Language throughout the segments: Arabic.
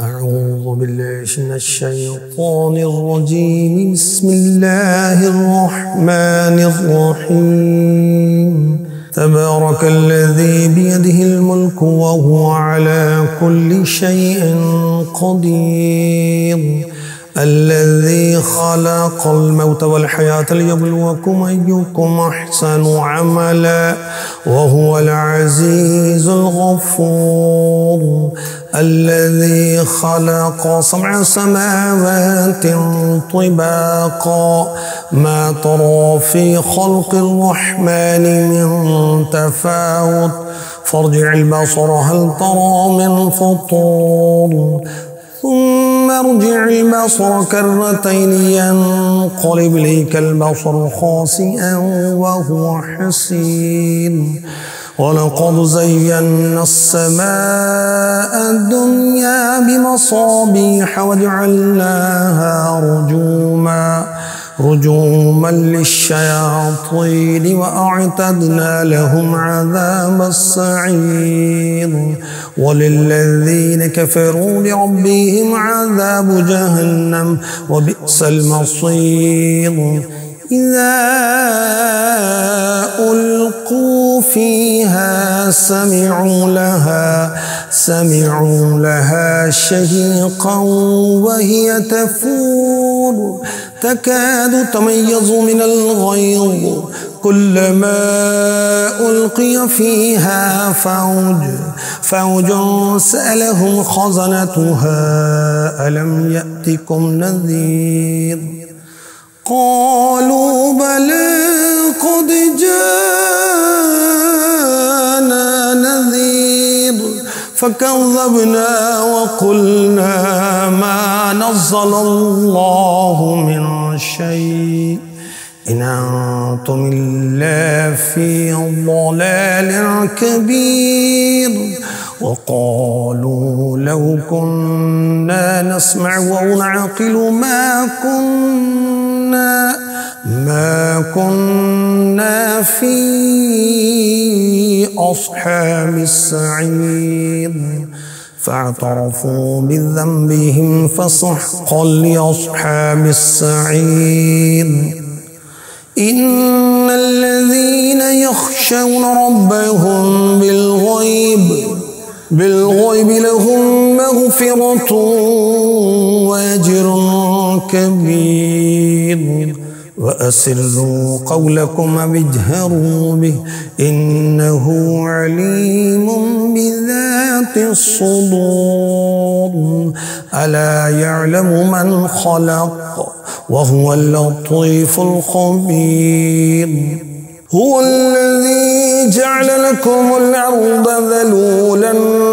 أعوذ بالله من الشيطان الرجيم. بسم الله الرحمن الرحيم. تبارك الذي بيده الملك وهو على كل شيء قدير. الذي خلق الموت والحياة ليبلوكم أيكم أحسن عملا وهو العزيز الغفور. الذي خلق 7 سماوات طباقا ما ترى في خلق الرحمن من تفاوت فارجع البصر هل ترى من فطور ثم ارجع البصر كرتين ينقلب إليك البصر خاسئا وهو حسير. ولقد زينا السماء الدنيا بمصابيح وجعلناها رجوما للشياطين وأعتدنا لهم عذاب السعير. وللذين كفروا بربهم عذاب جهنم وبئس المصير. إذا ألقوا فيها سمعوا لها شهيقا وهي تفور تكاد تميز من الغيظ كلما ألقي فيها فوج سألهم خزنتها ألم يأتكم نذير قالوا بلى قد جاءنا نذير فكذبنا وقلنا ما نزل الله من شيء إن أنتم إلا في ضلال كبير. وقالوا لو كنا نسمع أو نعقل ما كنا في أصحاب السعير. فاعترفوا بذنبهم فسحقا لأصحاب السعير. إن الذين يخشون ربهم بالغيب لهم مغفرة وأجر كبير. وأسروا قولكم أو اجهروا به إنه عليم بذات الصدور. ألا يعلم من خلق وهو اللطيف الخبير. هو الذي جعل لكم الأرض ذلولا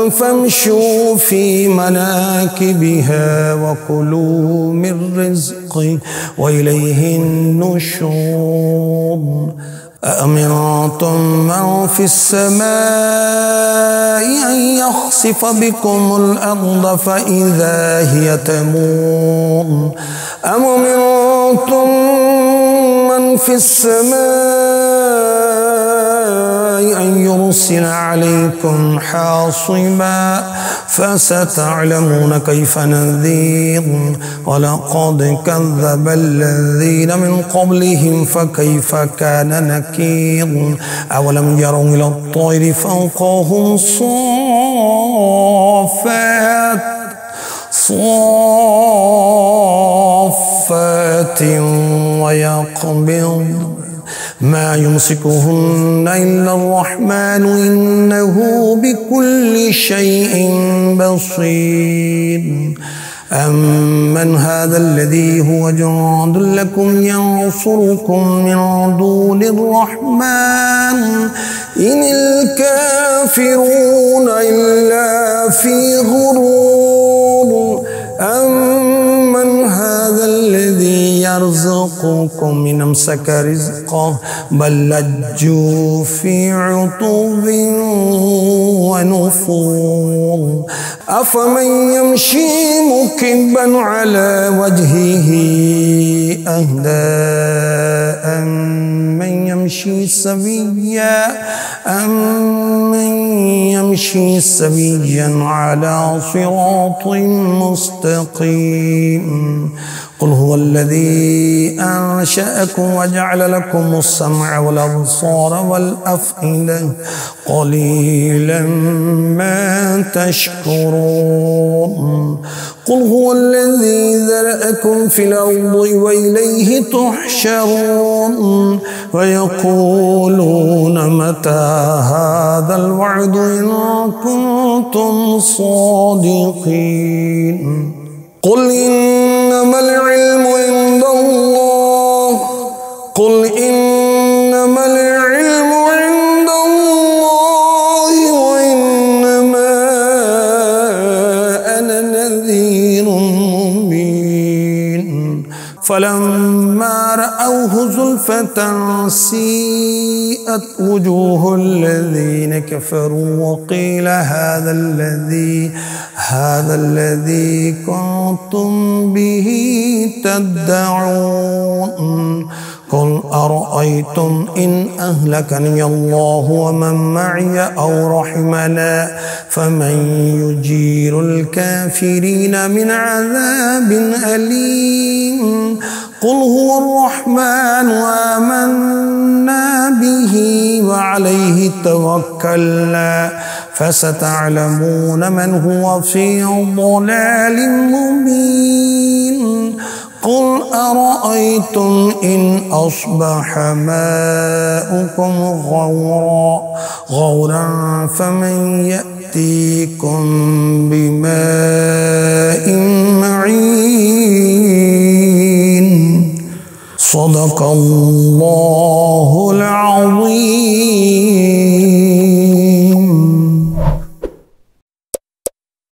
فامشوا في مناكبها وكلوا من رزقه وإليه النشور. أأمنتم من في السماء أن يخسف بكم الأرض فإذا هي تمور أم أمنتم من في السماء أن يرسل عليكم حاصبا فستعلمون كيف نذير. ولقد كذب الذين من قبلهم فكيف كان نكير. أولم يروا إلى الطير فوقهم صافات ويقبض ما يمسكهن إلا الرحمن إنه بكل شيء بصير. أمن هذا الذي هو جند لكم ينصركم من دون الرحمن إن الكافرون إلا في غرور. أمن هذا الذي يرزقكم من يمسك رزقه بل لجوا في عتو ونفور أفمن يمشي مكبا على وجهه أهدى أمن يمشي سويا على صراط مستقيم قل هو الذي أنشأكم وجعل لكم السمع والأبصار والأفئدة قليلا ما تشكرون قل هو الذي ذرأكم في الأرض وإليه تحشرون ويقولون متى هذا الوعد إن كنتم صادقين قل إنما العلم عند الله وإنما أنا نذير مبين فلما رأوه زلفة سيئت وجوه الذين كفروا وقيل هذا الذي كنتم به تدعون قل أرأيتم إن أهلكني الله ومن معي أو رحمنا فمن يجير الكافرين من عذاب أليم قل هو الرحمن وآمنا به وعليه توكلنا فستعلمون من هو في ضلال مبين قل أرأيتم إن أصبح ماؤكم غورا فمن يأتيكم بماء معين صدق الله